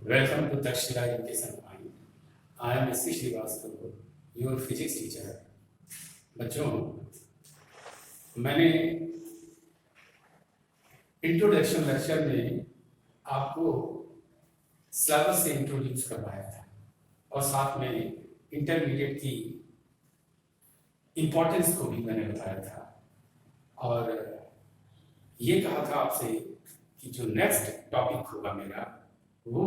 Welcome to Takshila Education Point. I am S.C. Srivastava, your physics teacher. बच्चों, मैंने introduction lecture में आपको syllabus से इंट्रोड्यूस करवाया था और साथ में इंटरमीडिएट की इम्पोर्टेंस को भी मैंने बताया था और ये कहा था आपसे कि जो नेक्स्ट टॉपिक होगा मेरा वो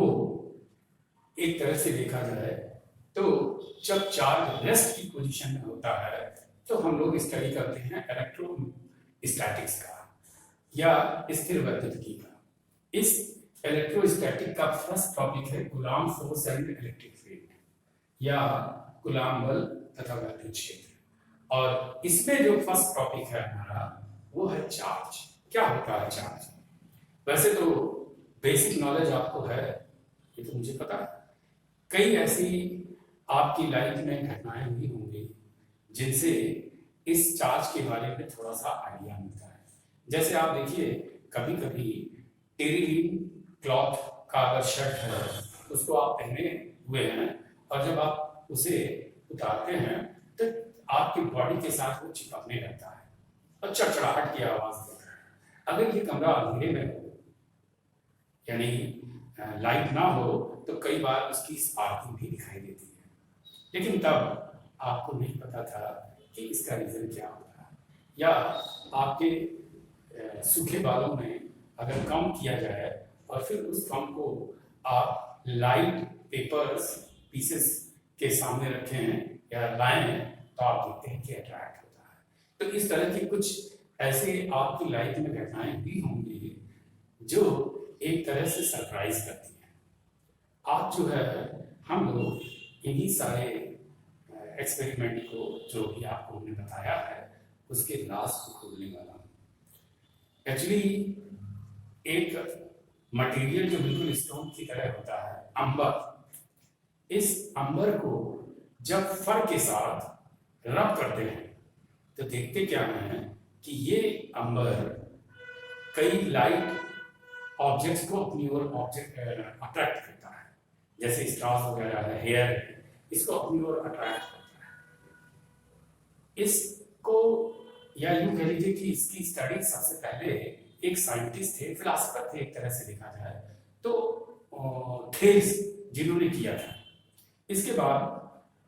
एक तरह से देखा जाए तो जब चार्ज रेस्ट की पोजीशन में होता है तो हम लोग स्टडी करते हैं इलेक्ट्रोस्टैटिक्स का या स्थिर वैद्युतिकी का। इस इलेक्ट्रोस्टैटिक का फर्स्ट टॉपिक है Coulomb force and electric field या कूलॉम बल तथा वैद्युत क्षेत्र। और इसमें जो फर्स्ट टॉपिक है हमारा वो है चार्ज। क्या होता है चार्ज? वैसे तो बेसिक नॉलेज आपको है, ये तो मुझे पता है। कई ऐसी आपकी लाइफ में घटनाएं हुई होंगी जिनसे इस चार्ज के बारे में थोड़ा सा आइडिया मिलता है। जैसे आप देखिए, कभी कभी टेरिलीन क्लॉथ का अगर शर्ट है उसको आप पहने हुए हैं और जब आप उसे उतारते हैं तो आपकी बॉडी के साथ वो चिपकने लगता है और चड़चड़ाहट की आवाज देता है। अगर ये कमरा अंधेरे में हो यानी लाइट ना हो तो कई बार उसकी स्पार्किंग भी दिखाई देती है, लेकिन तब आपको नहीं पता था कि इसका रीजन क्या होता है। या आपके सूखे बालों में अगर कम किया जाए और फिर उस कम को आप लाइट पेपर्स पीसेस के सामने रखें या लाएं तो आप देखते हैं कि अट्रैक्ट होता है। तो इस तरह की कुछ ऐसे आपकी लाइफ में घटनाएं भी होंगी जो एक तरह से सरप्राइज करती है। आज जो है हम लोग इन्हीं सारे एक्सपेरिमेंट को जो भी आपको हमने बताया है उसके लास्ट को खोलने वाला हूँ। एक्चुअली एक मटेरियल जो बिल्कुल स्टोन की तरह होता है, अंबर, इस अंबर को जब फर के साथ रब करते हैं तो देखते क्या है कि ये अंबर कई लाइट ऑब्जेक्ट्स को अपनी ओर अट्रैक्ट करता है। जैसे स्टार्स वगैरह है, हेयर, इसको अपनी ओर अट्रैक्ट करता है। इसको या यूं कह लीजिए कि इसकी स्टडी सबसे पहले एक साइंटिस्ट थे, फिलोसोफर थे एक तरह से देखा जाए तो थेल्स, जिन्होंने किया था। इसके बाद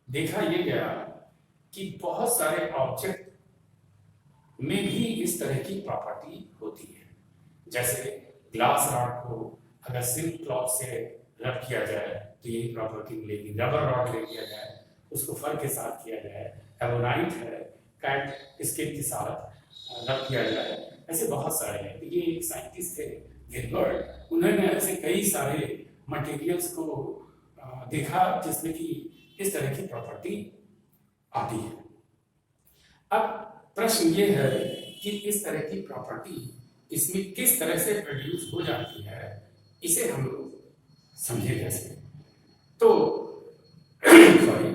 देखा यह गया कि बहुत सारे ऑब्जेक्ट में भी इस तरह की प्रॉपर्टी होती है। जैसे ग्लास रॉड को अगर सिल्क क्लॉथ से रब किया जाए तो ये प्रॉपर्टी मिलेगी। रबर रॉड ले लिया जाए, उसको फर के साथ किया जाए, एबोनाइट है, कैट स्किन के साथ रब किया जाए, ऐसे बहुत सारे हैं। तो ये एक साइंटिस्ट थे गिलबर्ट, उन्होंने ऐसे कई सारे मटेरियल्स को देखा जिसमें कि इस तरह की प्रॉपर्टी आती है। अब प्रश्न ये है कि इस तरह की प्रॉपर्टी इसमें किस तरह से प्रोड्यूस हो जाती है, इसे हम लोग समझे कैसे। तो सॉरी,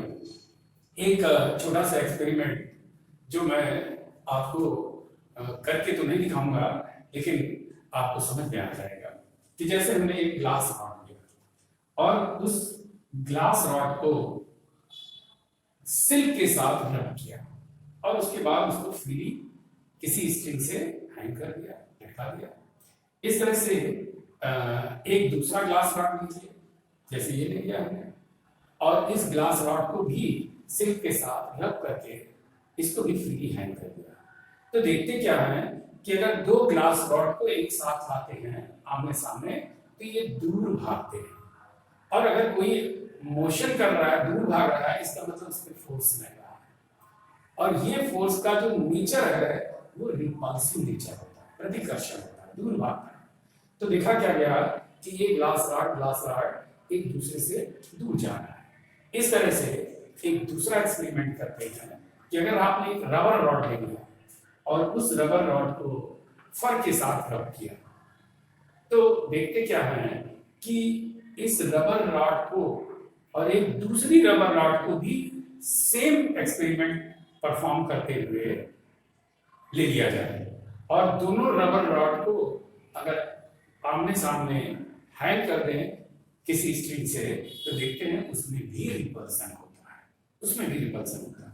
एक छोटा सा एक्सपेरिमेंट जो मैं आपको करके तो नहीं दिखाऊंगा, लेकिन आपको समझ में आ जाएगा कि जैसे हमने एक ग्लास रॉड लिया और उस ग्लास रॉड को सिल्क के साथ रब किया और उसके बाद उसको फ्रीली किसी स्ट्रिंग से हैंग कर दिया, लटका दिया। इस तरह से एक दूसरा ग्लास रॉड लीजिए, जैसे ये ले लिया हमने, और इस ग्लास रॉड को भी सिल्क के साथ रब करके इसको भी फ्रीली हैंग कर दिया। तो देखते क्या है कि अगर दो ग्लास रॉड को एक साथ लाते हैं आमने सामने तो ये दूर भागते हैं, और अगर कोई मोशन कर रहा है, दूर भाग रहा है, इसका मतलब उसमें फोर्स लग रहा है। और ये फोर्स का जो नेचर है वो रिपल्सिव नेचर होता है, प्रतिकर्षण होता है, दूर भागता है। तो देखा क्या गया कि ये ग्लास रॉड एक दूसरे से दूर जा रहा है। इस तरह से एक दूसरा एक्सपेरिमेंट करते हैं कि अगर आपने एक रबर रॉड ले लिया और उस रबर रॉड को फर के साथ रब किया तो देखते क्या है कि इस रबर रॉड को और एक दूसरी रबर रॉड को भी सेम एक्सपेरिमेंट परफॉर्म करते हुए ले लिया जाए और दोनों रबर रॉड को अगर आमने सामने हैंग कर दें किसी स्ट्रिंग से, तो देखते हैं उसमें भी रिपल्सन होता है, उसमें भी रिपल्सन होता है।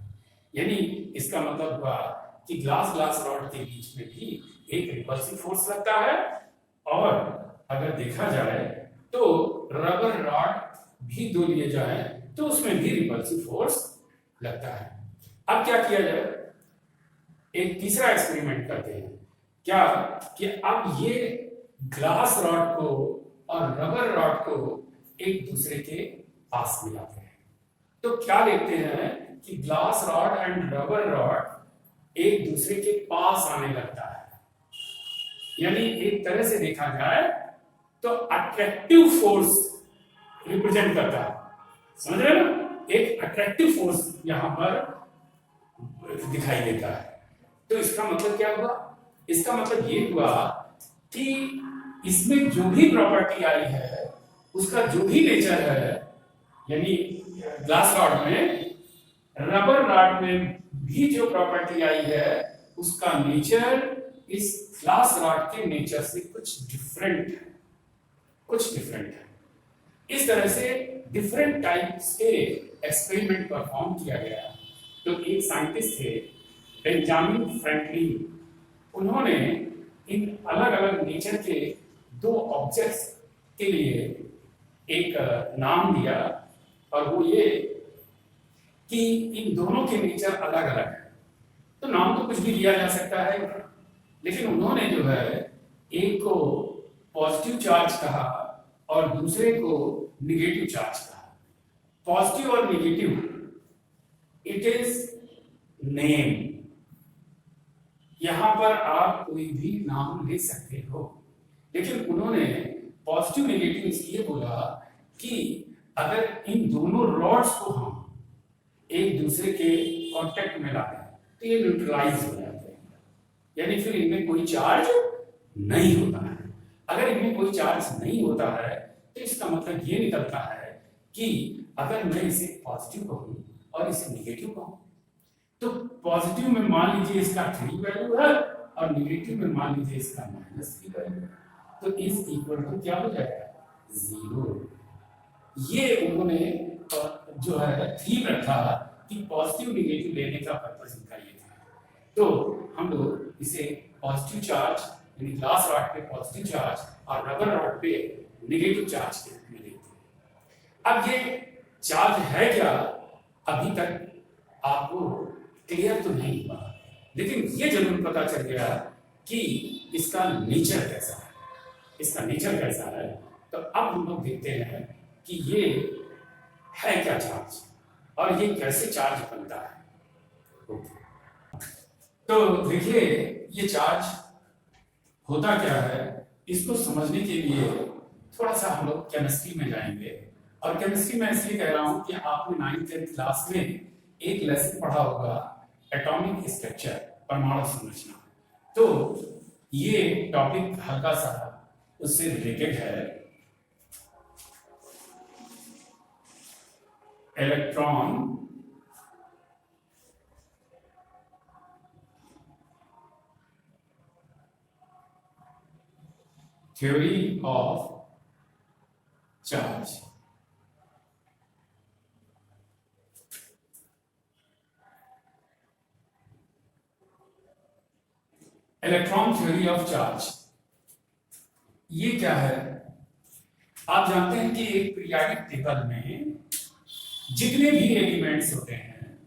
यानी इसका मतलब हुआ कि ग्लास रॉड के बीच में भी एक रिपल्सिव फोर्स लगता है, और अगर देखा जाए तो रबर रॉड भी दो लिए जाए तो उसमें भी रिपल्सिव फोर्स लगता है। अब क्या किया जाए, एक तीसरा एक्सपेरिमेंट करते हैं। क्या कि अब ये ग्लास रॉड को और रबर रॉड को एक दूसरे के पास मिलाते हैं। तो क्या देखते हैं कि glass rod and rubber rod एक दूसरे के पास आने लगता है। यानी एक तरह से देखा जाए तो अट्रैक्टिव फोर्स रिप्रेजेंट करता है, समझ रहे हो ना, एक अट्रैक्टिव फोर्स यहां पर दिखाई देता है। तो इसका मतलब क्या हुआ, इसका मतलब ये हुआ कि इसमें जो भी प्रॉपर्टी आई है उसका जो भी नेचर है, यानी ग्लास रॉड में, रबर रॉड में भी जो प्रॉपर्टी आई है उसका नेचर इस ग्लास रॉड के नेचर से कुछ डिफरेंट है, कुछ डिफरेंट है। इस तरह से डिफरेंट टाइप्स के एक्सपेरिमेंट परफॉर्म किया गया। तो एक साइंटिस्ट थे बेंजामिन फ्रैंकलिन, उन्होंने इन अलग अलग नेचर के दो ऑब्जेक्ट्स के लिए एक नाम दिया, और वो ये कि इन दोनों के नेचर अलग अलग है। तो नाम तो कुछ भी दिया जा सकता है, लेकिन उन्होंने जो है एक को पॉजिटिव चार्ज कहा और दूसरे को निगेटिव चार्ज कहा। पॉजिटिव और निगेटिव, इट इज नेम। यहां पर आप कोई भी नाम ले सकते हो, लेकिन उन्होंने पॉजिटिव नेगेटिव इसलिए बोला कि अगर इन दोनों रॉड्स को हम एक दूसरे के कांटेक्ट में लाते हैं तो ये न्यूट्रलाइज हो जाते हैं, यानी फिर इनमें कोई चार्ज नहीं होता है। अगर इनमें कोई चार्ज नहीं होता है तो इसका मतलब ये निकलता है कि अगर मैं इसे पॉजिटिव कहूं और इसे निगेटिव कहूं, तो पॉजिटिव में मान लीजिए इसका 3 वैल्यू है और निगेटिव में मान लीजिए इसका -3 वैल्यू है, तो इज इक्वल टू क्या हो जाएगा, 0। ये उन्होंने जो है थीम रखा कि पॉजिटिव निगेटिव लेने का पर्पस इनका ये था। तो हम लोग इसे पॉजिटिव चार्ज यानी ग्लास रॉड पे पॉजिटिव चार्ज और रबर रॉड पे नेगेटिव चार्ज के रूप में लेते हैं। अब ये चार्ज है क्या, अभी तक आपको क्लियर तो नहीं हुआ, लेकिन ये जरूर पता चल गया कि इसका नेचर कैसा है, इसका नेचर कैसा है। तो अब हम लोग देखते हैं कि ये है क्या चार्ज और ये कैसे चार्ज बनता है। तो देखिए ये चार्ज होता क्या है, इसको समझने के लिए थोड़ा सा हम लोग केमिस्ट्री में जाएंगे। और केमिस्ट्री में इसलिए कह रहा हूं कि आपने 9th-10th क्लास में एक लेसन पढ़ा होगा एटॉमिक स्ट्रक्चर, परमाणु संरचना। तो ये टॉपिक हल्का सा उससे रिलेटेड है। Electron theory of charge. Electron theory of charge ये क्या है, आप जानते हैं कि एक पीरियोडिक टेबल में जितने भी एलिमेंट्स होते हैं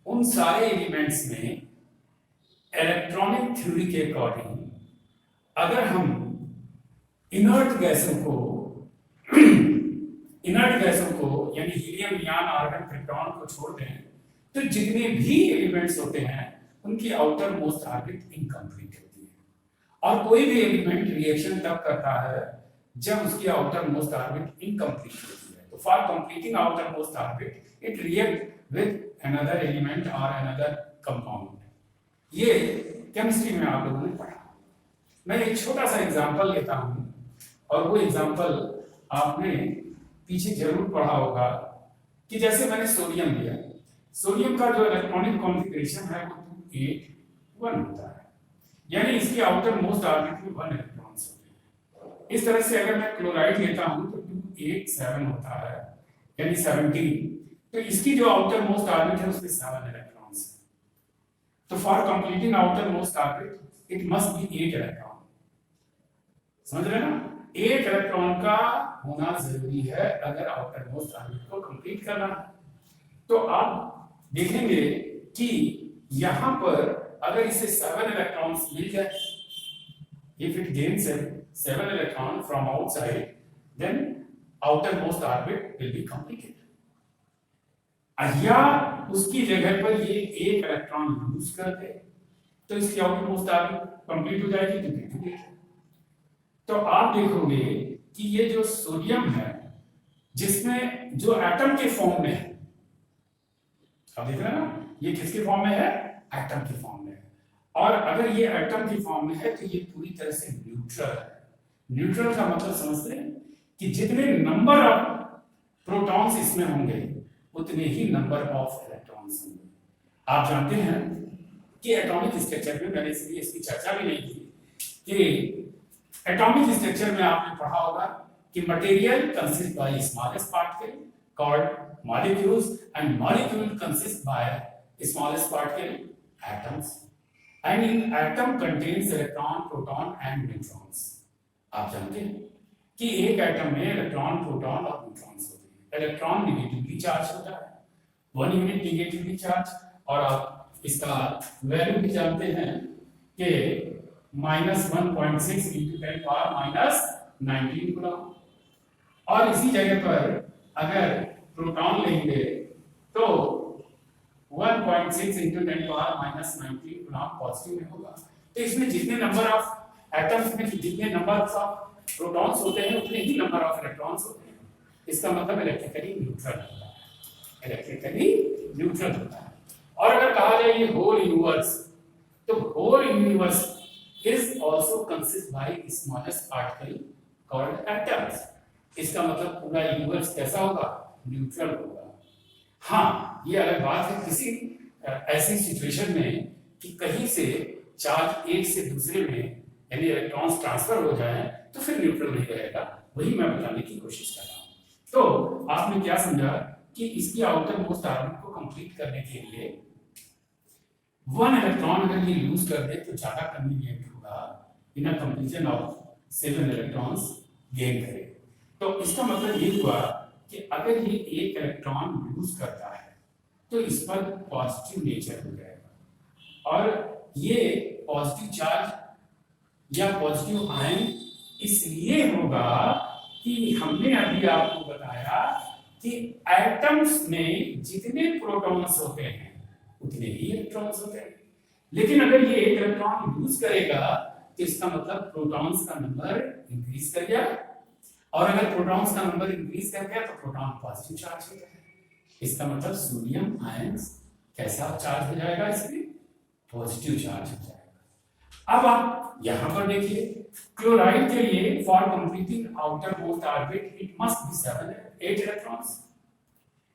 उन सारे एलिमेंट्स में इलेक्ट्रॉनिक थ्योरी के अकॉर्डिंग अगर हम इनर्ट गैसों को यानी हीलियम, नियॉन, आर्गन, क्रिप्टॉन को छोड़ दें तो जितने भी एलिमेंट्स होते हैं उनकी आउटर मोस्ट ऑर्बिट इनकम्प्लीट होती है। और कोई भी एलिमेंट रिएक्शन तब करता है जब उसकी आउटर मोस्ट ऑर्बिट इनकम्प्लीट होती है। तो for completing outer most orbit it react with another element और अनदर कंपाउंड। ये केमिस्ट्री में आप लोगों ने पढ़ा। मैं एक छोटा सा एग्जांपल लेता हूं और वो एग्जांपल आपने पीछे जरूर पढ़ा होगा कि जैसे मैंने सोडियम लिया, सोडियम का जो इलेक्ट्रॉनिक कॉन्फ़िगरेशन है वो 281 होता है, यानी इसकी आउटर मोस्ट ऑर्बिट में 1 इलेक्ट्रॉन्स होते हैं। इस तरह से अगर मैं क्लोराइड लेता हूं तो 0.87 होता है, यानी 17, तो इसकी जो आउटर मोस्ट ऑर्बिट है उसमें 7 इलेक्ट्रॉन्स है। तो for completing outer most orbit it must be 8 electron. समझ रहे ना, 8 इलेक्ट्रॉन का होना जरूरी है अगर आउटर मोस्ट ऑर्बिट को कंप्लीट करना है। तो आप देखेंगे कि यहां पर अगर इसे 7 इलेक्ट्रॉन्स मिल जाए, if it gains 7 electron from outside, then outermost orbit will be completed. या उसकी जगह पर ये 1 इलेक्ट्रॉन लूज कर दे तो इसकी आउटरमोस्ट ऑर्बिट कंप्लीट हो जाएगी। तो आप देखोगे कि ये जो सोडियम है जिसमें जो एटम के फॉर्म में है, आप देख रहे हैं ना, ये किसके फॉर्म में है, एटम के फॉर्म में है। और अगर ये एटम की फॉर्म में है तो ये पूरी तरह से न्यूट्रल है। न्यूट्रल का मतलब समझते हैं कि जितने नंबर ऑफ प्रोटॉन्स इसमें होंगे उतने ही नंबर ऑफ इलेक्ट्रॉन्स होंगे। आप जानते हैं कि एटॉमिक स्ट्रक्चर में, मैंने इसलिए इसकी चर्चा भी नहीं की, कि एटॉमिक स्ट्रक्चर में आपने पढ़ा होगा कि material consist by smallest particle called molecules and molecule consist by smallest particle atoms, and in atom contains electron, proton and neutrons। आप जानते हैं कि एक एटम में इलेक्ट्रॉन, प्रोटॉन और न्यूट्रॉन्स होते हैं। इलेक्ट्रॉन नेगेटिवली चार्ज होता है, 1 यूनिट नेगेटिवली चार्ज, और आप इसका वैल्यू भी जानते हैं कि -1.6 × 10⁻⁻19 कूलम। और इसी जगह पर अगर प्रोटॉन लेंगे तो 1.6 × 10⁻⁻19 गुना पॉजिटिव में होगा। तो इसमें जितने नंबर ऑफ एटम्स में जितने नंबर ऑफ प्रोटॉन्स होते हैं उतने ही नंबर ऑफ इलेक्ट्रॉन्स होते हैं। इसका मतलब इलेक्ट्रिकली न्यूट्रल होता है, इलेक्ट्रिकली न्यूट्रल होता है। और अगर कहा जाए ये होल यूनिवर्स, तो whole universe is also consist by smallest particle called atoms. इसका मतलब पूरा यूनिवर्स कैसा होगा, न्यूट्रल होगा। हाँ, ये अलग बात है किसी ऐसी सिचुएशन में कि कहीं से चार्ज एक से दूसरे में यानी इलेक्ट्रॉन्स ट्रांसफर हो जाए तो फिर न्यूट्रल नहीं रहेगा, वही मैं बताने की कोशिश कर रहा हूँ। तो आपने क्या समझा कि इसकी आउटर मोस्ट ऑर्बिट को कंप्लीट करने के लिए 1 इलेक्ट्रॉन अगर ये लूज कर दे तो ज्यादा कन्वीनियंट होगा, in a completion of 7 electrons gain करे। तो इसका मतलब ये हुआ कि अगर ये 1 इलेक्ट्रॉन लूज करता है तो इस पर पॉजिटिव नेचर हो जाएगा, और ये पॉजिटिव चार्ज या पॉजिटिव आयन इसलिए होगा कि हमने अभी आपको बताया कि एटम्स में जितने प्रोटॉन्स होते हैं उतने ही इलेक्ट्रॉन्स होते हैं। लेकिन अगर ये 1 इलेक्ट्रॉन लूज करेगा तो इसका मतलब प्रोटॉन्स का नंबर इंक्रीज कर गया, और अगर प्रोटॉन्स का नंबर इंक्रीज कर गया तो प्रोटॉन पॉजिटिव चार्ज हो जाएगा। इसका मतलब सोडियम आयंस कैसा चार्ज हो जाएगा, इसमें पॉजिटिव चार्ज हो जाएगा। अब आप यहां पर देखिए, क्लोराइड के लिए for completing outer most orbit it must be 8 electrons.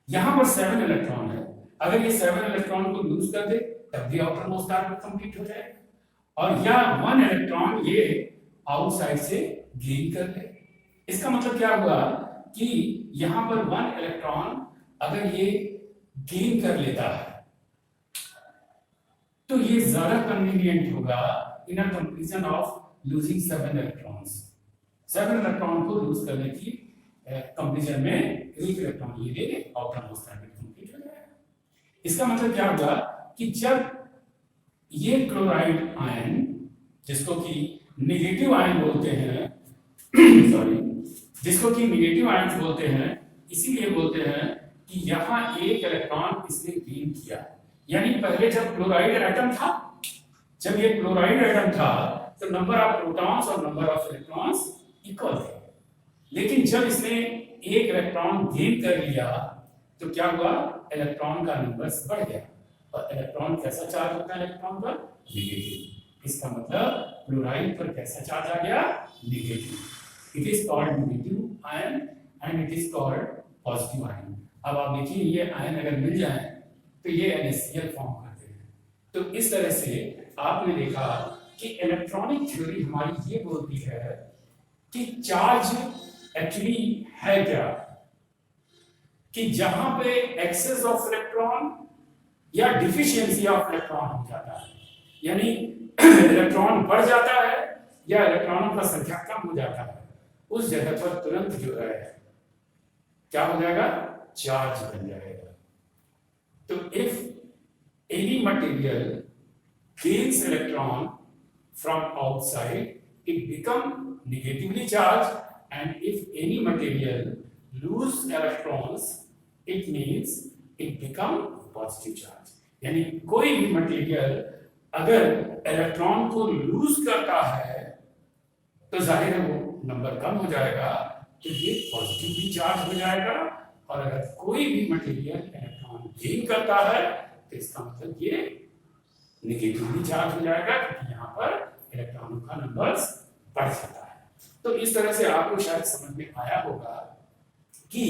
यहां पर 7 इलेक्ट्रॉन है, अगर ये 7 इलेक्ट्रॉन को लूज कर दे तब भी आउटर मोस्ट ऑर्बिट कंप्लीट हो जाएगा, और या 1 इलेक्ट्रॉन ये आउटसाइड से गेन कर ले। इसका मतलब क्या हुआ कि यहां पर 1 इलेक्ट्रॉन अगर ये गेन कर लेता है तो ये ज्यादा कन्वीनियंट होगा in a completion of losing 7 electrons. 7 electron को लूज करने की कंप्लीशन में 1 इलेक्ट्रॉन ये ले आउटर मोस्ट ऑर्बिट कंप्लीट हो जाएगा। इसका मतलब क्या हुआ कि जब ये क्लोराइड आयन, जिसको कि नेगेटिव आयन बोलते हैं सॉरी, जिसको कि नेगेटिव आयंस बोलते हैं, इसीलिए बोलते हैं कि यहां 1 इलेक्ट्रॉन इसने गेन किया। यानी पहले जब क्लोराइड एटम था, जब ये क्लोराइड एटम था तो नंबर ऑफ प्रोटॉन्स और नंबर ऑफ इलेक्ट्रॉन्स इक्वल थे, लेकिन जब इसने 1 इलेक्ट्रॉन गेन कर लिया तो क्या हुआ, इलेक्ट्रॉन का नंबर बढ़ गया। और इलेक्ट्रॉन कैसा चार्ज होता है, इलेक्ट्रॉन पर नेगेटिव। इसका मतलब क्लोराइड पर कैसा चार्ज आ गया, negative. It is called negative ion and it is called positive ion। अब आप देखिए ये आयन अगर मिल जाए तो ये NaCl फॉर्म करते हैं। तो इस तरह से आपने देखा कि इलेक्ट्रॉनिक थ्योरी हमारी ये बोलती है कि चार्ज एक्चुअली है क्या कि जहां पे एक्सेस ऑफ इलेक्ट्रॉन या डिफिशियंसी ऑफ इलेक्ट्रॉन हो जाता है, यानी इलेक्ट्रॉन बढ़ जाता है या इलेक्ट्रॉनों का संख्या कम हो जाता है, उस जगह पर तुरंत जो है क्या हो जाएगा, चार्ज बन जाएगा। तो if any material gains electron from outside, it become negatively charged, and if any material lose electrons, it means it become positive charge। यानी कोई भी मटेरियल अगर इलेक्ट्रॉन को लूज करता है तो जाहिर है वो नंबर कम हो जाएगा, तो ये पॉजिटिवली चार्ज हो जाएगा। और अगर कोई भी मटेरियल इलेक्ट्रॉन गेन करता है तो इसका मतलब ये नेगेटिवली चार्ज हो जाएगा, क्योंकि यहाँ पर इलेक्ट्रॉनों का नंबर्स बढ़ जाता है। तो इस तरह से आपको शायद समझ में आया होगा कि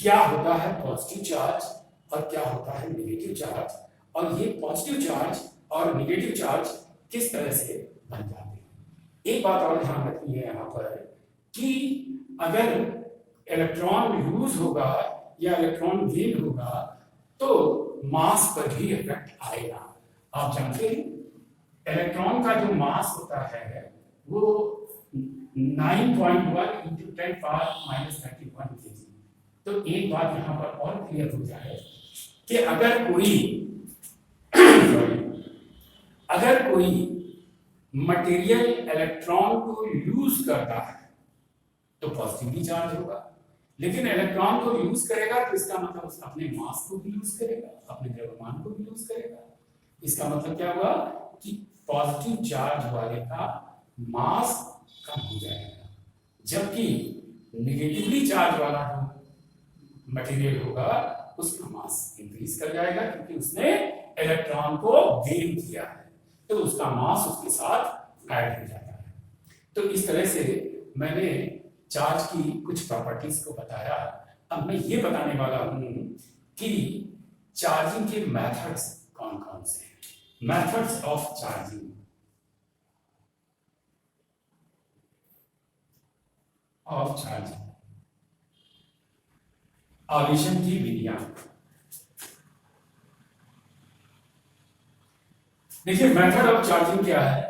क्या होता है पॉजिटिव चार्ज और क्या होता है नेगेटिव चार्ज, और ये पॉजिटिव चार्ज और नेगेटिव चार्ज किस तरह से बन जाते हैं। एक बात और ध्यान रखनी है यहाँ पर कि अगर इलेक्ट्रॉन लूज होगा या इलेक्ट्रॉन गेन होगा तो मास पर भी इफेक्ट आएगा। आप जानते हैं इलेक्ट्रॉन का जो मास होता है वो 9.1 into 10 power minus 31 kg। तो एक बात यहाँ पर और क्लियर हो जाए कि अगर कोई मटेरियल इलेक्ट्रॉन को लूज करता है तो पॉजिटिवली चार्ज होगा, लेकिन इलेक्ट्रॉन को लूज करेगा तो इसका मतलब उसका अपने मास को भी लूज करेगा, अपने द्रव्यमान को भी लूज करेगा। इसका मतलब क्या हुआ कि पॉजिटिव चार्ज वाले का मास कम हो जाएगा, जबकि नेगेटिवली चार्ज वाला जो मटेरियल होगा उसका मास इंक्रीज कर जाएगा, क्योंकि उसने इलेक्ट्रॉन को गेन किया है, तो उसका मास उसके साथ ऐड हो जाता है। तो इस तरह से मैंने चार्ज की कुछ प्रॉपर्टीज को बताया। अब मैं ये बताने वाला हूं कि चार्जिंग के मेथड्स कौन कौन से हैं। मेथड्स ऑफ चार्जिंग, आवेशन की विधियां। देखिए मेथड ऑफ चार्जिंग क्या है।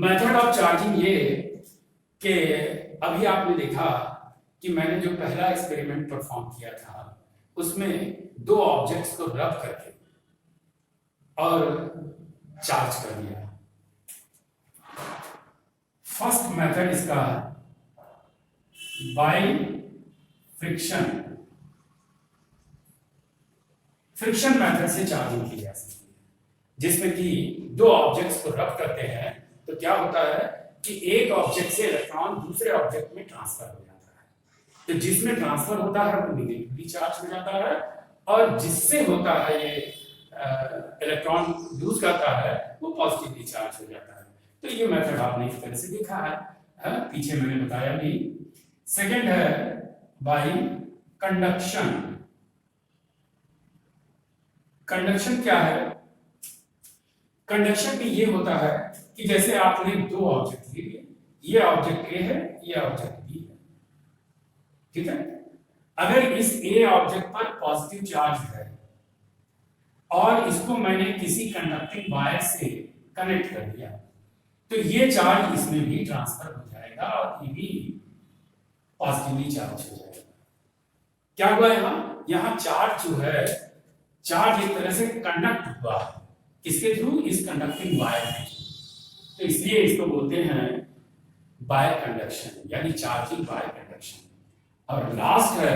मेथड ऑफ चार्जिंग ये कि अभी आपने देखा कि मैंने जो पहला एक्सपेरिमेंट परफॉर्म किया था उसमें दो ऑब्जेक्ट्स को रब करके और चार्ज कर दिया। फर्स्ट मेथड इसका बाय फ्रिक्शन मेथड से चार्जिंग की जा सकती है, जिसमें कि दो ऑब्जेक्ट्स को रब करते हैं तो क्या होता है कि एक ऑब्जेक्ट से इलेक्ट्रॉन दूसरे ऑब्जेक्ट में ट्रांसफर हो जाता है। तो जिसमें ट्रांसफर होता है वो नेगेटिवली चार्ज हो जाता है, और जिससे होता है ये इलेक्ट्रॉन लूज करता है वो पॉजिटिवली चार्ज हो जाता है। तो ये मेथड आपने इस तरह से देखा है, पीछे मैंने बताया भी। सेकंड है बाय कंडक्शन। कंडक्शन क्या है? कंडक्शन भी ये होता है कि जैसे आपने दो ऑब्जेक्ट लिए, ये ऑब्जेक्ट ए है, ये ऑब्जेक्ट बी है, ठीक है। अगर इस ए ऑब्जेक्ट पर पॉजिटिव चार्ज है और इसको मैंने किसी कंडक्टिंग वायर से कनेक्ट कर दिया तो ये चार्ज इसमें भी ट्रांसफर हो जाएगा और ये भी पॉजिटिवली चार्ज हो जाएगा। क्या हुआ यहाँ चार्ज जो है, चार्ज एक तरह से कंडक्ट हुआ है, किसके थ्रू? इस कंडक्टिंग वायर के थ्रू। तो इसलिए इसको बोलते हैं बाय कंडक्शन, यानी चार्जिंग बाय कंडक्शन। और लास्ट है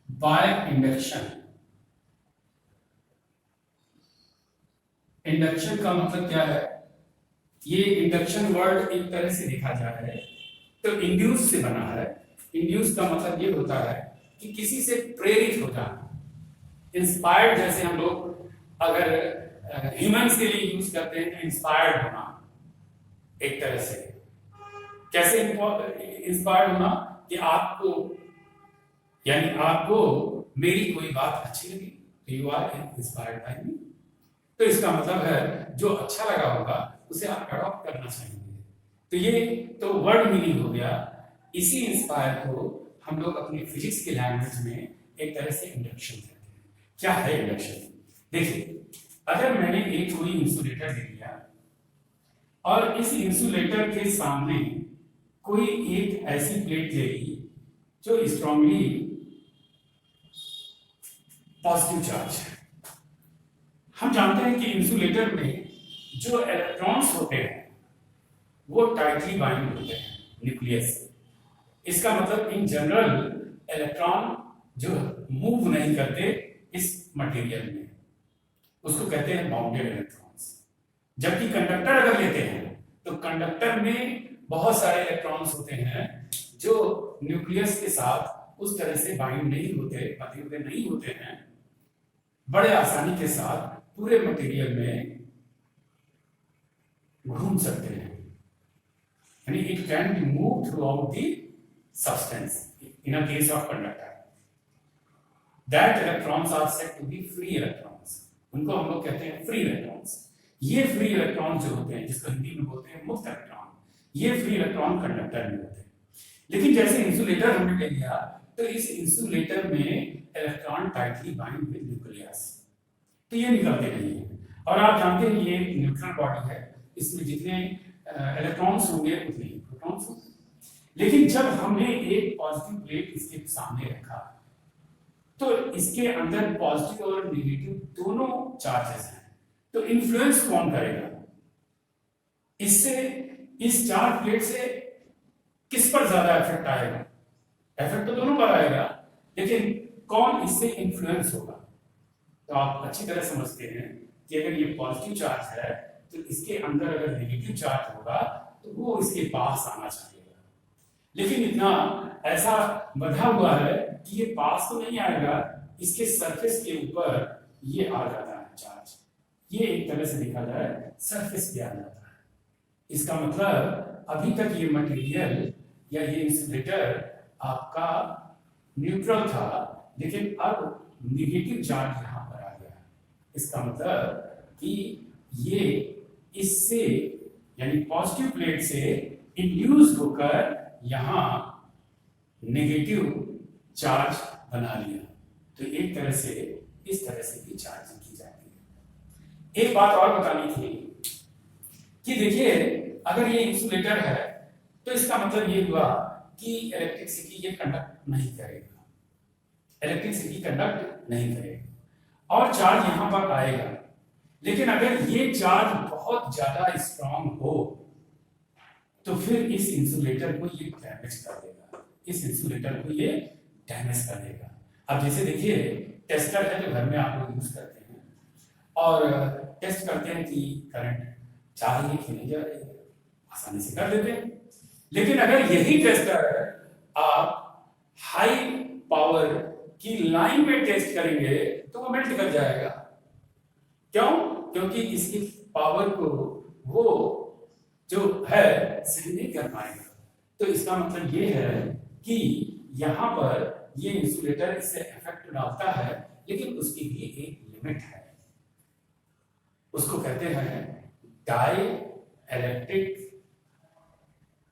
बाय इंडक्शन। इंडक्शन का मतलब क्या है? ये इंडक्शन वर्ड एक तरह से देखा जाए तो इंड्यूस से बना है। इंड्यूस का मतलब ये होता है कि किसी से प्रेरित हो जाना, इंस्पायर्ड। जैसे हम लोग अगर ह्यूमंस के लिए यूज करते हैं तो इंस्पायर्ड होना, एक तरह से। कैसे इंस्पायर्ड होना? कि आपको, यानी आपको मेरी कोई बात अच्छी लगी तो यू आर इंस्पायर्ड बाय मी। तो इसका मतलब है जो अच्छा लगा होगा उसे आप अडॉप्ट करना चाहेंगे। तो ये तो वर्ड मीनिंग हो गया। इसी इंस्पायर को हम लोग अपनी फिजिक्स की लैंग्वेज में एक तरह से इंडक्शन कहते हैं। क्या है इंडक्शन? देखिए, अगर मैंने एक कोई इंसुलेटर ले लिया और इस इंसुलेटर के सामने कोई एक ऐसी प्लेट ले ली जो स्ट्रांगली पॉजिटिव चार्ज है। हम जानते हैं कि इंसुलेटर में जो इलेक्ट्रॉन्स होते हैं वो टाइटली बाइंड होते हैं न्यूक्लियस से। इसका मतलब इन जनरल इलेक्ट्रॉन जो मूव नहीं करते इस मटेरियल में, उसको कहते हैं बाउंडेड इलेक्ट्रॉन्स। जबकि कंडक्टर अगर लेते हैं तो कंडक्टर में बहुत सारे इलेक्ट्रॉन्स होते हैं जो न्यूक्लियस के साथ उस तरह से बाइंड नहीं होते, बंधे हुए नहीं होते हैं, बड़े आसानी के साथ पूरे मटेरियल में घूम सकते हैं। यानी it can be move throughout the substance in a case of conductor. That electrons are said to be free electrons. उनको हम लोग कहते हैं फ्री इलेक्ट्रॉन्स। ये फ्री इलेक्ट्रॉन जो होते हैं, जिसको हिंदी में बोलते हैं मुक्त इलेक्ट्रॉन, ये फ्री इलेक्ट्रॉन कंडक्टर में होते हैं। लेकिन जैसे इंसुलेटर हमने ले लिया तो इस इंसुलेटर में electron tightly bind with nucleus, तो ये निकलते नहीं है। और आप जानते हैं ये न्यूट्रल बॉडी है, इसमें जितने इलेक्ट्रॉन्स होंगे उतने ही प्रोटॉन्स होंगे। लेकिन जब हमने एक पॉजिटिव प्लेट इसके सामने रखा तो इसके अंदर पॉजिटिव और नेगेटिव दोनों चार्जेस हैं, तो इन्फ्लुएंस कौन करेगा? इससे इस चार्ज प्लेट से किस पर ज्यादा इफेक्ट आएगा? इफेक्ट तो दोनों पर आएगा, लेकिन कौन इससे इन्फ्लुएंस होगा? तो आप अच्छी तरह समझते हैं कि अगर ये पॉजिटिव चार्ज है तो इसके अंदर अगर नेगेटिव चार्ज होगा तो वो इसके पास आना चाहेगा। लेकिन इतना ऐसा बंधा हुआ है कि ये पास तो नहीं आएगा, इसके सरफेस के ऊपर ये आ जाता है चार्ज। ये एक तरह से देखा जाए सरफेस पे आ जाता है। इसका मतलब अभी तक ये मटेरियल या ये इंसुलेटर आपका न्यूट्रल था, लेकिन अब नेगेटिव चार्ज यहां पर आ गया। इसका मतलब कि ये इससे यानी पॉजिटिव प्लेट से इंड्यूस होकर यहां नेगेटिव चार्ज बना लिया। तो एक तरह से इस तरह से भी चार्जिंग की जाती है। एक बात और बतानी थी कि देखिए, अगर ये इंसुलेटर है तो इसका मतलब ये हुआ कि इलेक्ट्रिसिटी ये कंडक्ट नहीं करेगा, इलेक्ट्रिसिटी कंडक्ट नहीं करेगा और चार्ज यहां पर आएगा। लेकिन अगर ये चार्ज बहुत ज्यादा स्ट्रांग हो तो फिर इस इंसुलेटर को ये डैमेज कर देगा, इस इंसुलेटर को ये डैमेज कर देगा। अब जैसे देखिए, टेस्टर है जो घर में आप लोग यूज करते हैं और टेस्ट करते हैं कि करंट जा रही है कि नहीं जा रही है, आसानी से कर लेते हैं। लेकिन अगर यही टेस्टर आप हाई पावर की लाइन में टेस्ट करेंगे तो वो मेल्ट कर जाएगा। क्यों? क्योंकि इसकी पावर को वो जो है सही नहीं कर पाएगा। तो इसका मतलब ये है कि यहां पर ये इंसुलेटर इससे इफेक्ट डालता है, लेकिन उसकी भी एक लिमिट है। उसको कहते हैं डाई इलेक्ट्रिक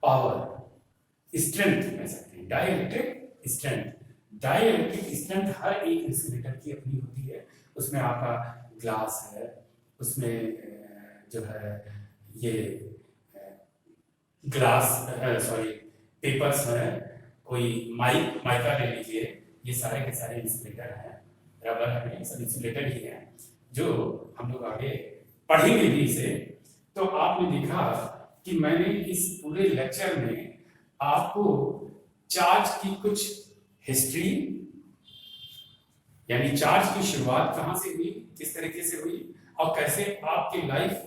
पावर स्ट्रेंथ कह सकते हैं, dielectric strength. Dielectric strength हर एक इंसुलेटर की अपनी होती है। उसमें आपका ग्लास है, उसमें जो है ये ग्लास सॉरी पेपर्स है, कोई माइका ले लीजिए, ये सारे के सारे इंसुलेटर हैं, रबर है, सब इंसुलेटर ही है जो हम लोग आगे पढ़ेंगे भी इसे। तो आपने देखा कि मैंने इस पूरे लेक्चर में आपको चार्ज की कुछ हिस्ट्री यानी चार्ज की शुरुआत कहां से हुई, किस तरीके से हुई और कैसे आपके लाइफ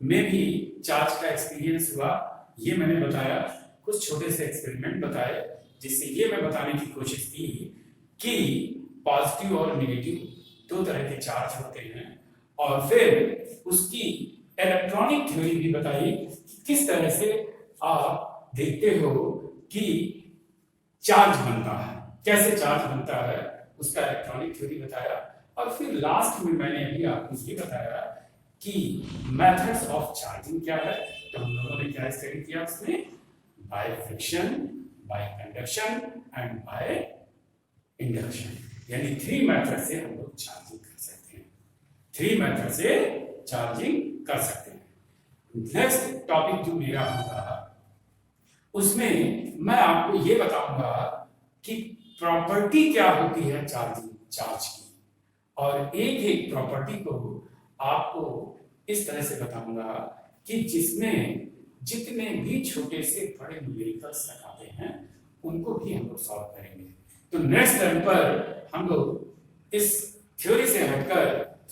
में भी चार्ज का एक्सपीरियंस हुआ, ये मैंने बताया। कुछ छोटे से एक्सपेरिमेंट बताए जिससे ये मैं बताने की कोशिश की कि पॉजिटिव और नेगेटिव दो तरह के चार्ज होते हैं, और फिर उसकी इलेक्ट्रॉनिक थ्योरी भी बताई कि किस तरह से आप देखते हो कि चार्ज बनता है, कैसे चार्ज बनता है, उसका इलेक्ट्रॉनिक थ्योरी बताया। और फिर लास्ट में मैंने अभी आपको ये बताया कि मेथड्स ऑफ चार्जिंग क्या है। तो हम लोगों ने क्या स्टडी किया उसमें, by friction, bye conduction and by induction, यानी 3 मेथड से हम लोग चार्जिंग कर सकते हैं। 3 मेथड से चार्जिंग कर सकते हैं। नेक्स्ट टॉपिक जो मेरा होगा उसमें मैं आपको ये बताऊंगा कि प्रॉपर्टी क्या होती है चार्ज की, और एक एक प्रॉपर्टी को आपको इस तरह से बताऊंगा कि जिसमें जितने भी छोटे से बड़े न्यूमेरिकल्स तक आते हैं उनको भी हम लोग सॉल्व करेंगे। तो नेक्स्ट टर्म पर हम लोग इस थ्योरी से हटकर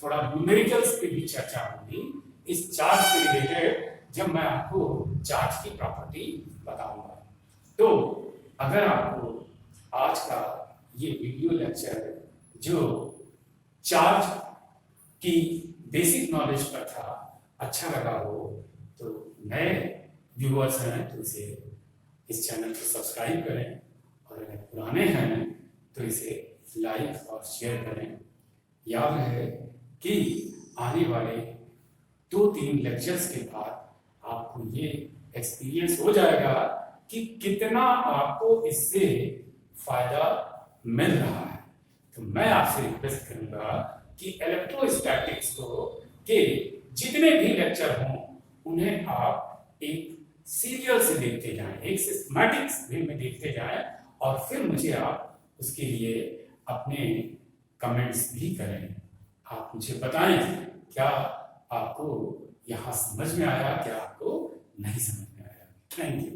थोड़ा न्यूमेरिकल्स पे भी चर्चा होगी इस चार्ज से रिलेटेड, जब मैं आपको चार्ज की प्रॉपर्टी बताऊंगा। तो अगर आपको आज का ये वीडियो लेक्चर जो चार्ज की बेसिक नॉलेज पर था अच्छा लगा हो, तो नए व्यूअर्स हैं तो इसे इस चैनल को सब्सक्राइब करें, और अगर पुराने हैं तो इसे लाइक और शेयर करें। याद रहे कि आने वाले 2-3 लेक्चर्स के बाद आपको ये एक्सपीरियंस हो जाएगा कि कितना आपको इससे फायदा मिल रहा है। तो मैं आपसे रिक्वेस्ट करूंगा कि इलेक्ट्रोस्टैटिक्स को के जितने भी लेक्चर हों उन्हें आप एक सीरियल से देखते जाएं, एक सिस्टमैटिक वे में देखते जाएं, और फिर मुझे आप उसके लिए अपने कमेंट्स भी करें। आप मुझे बताएं क्या आपको यहाँ समझ में आया, क्या आपको नहीं समझ में आया। Thank you.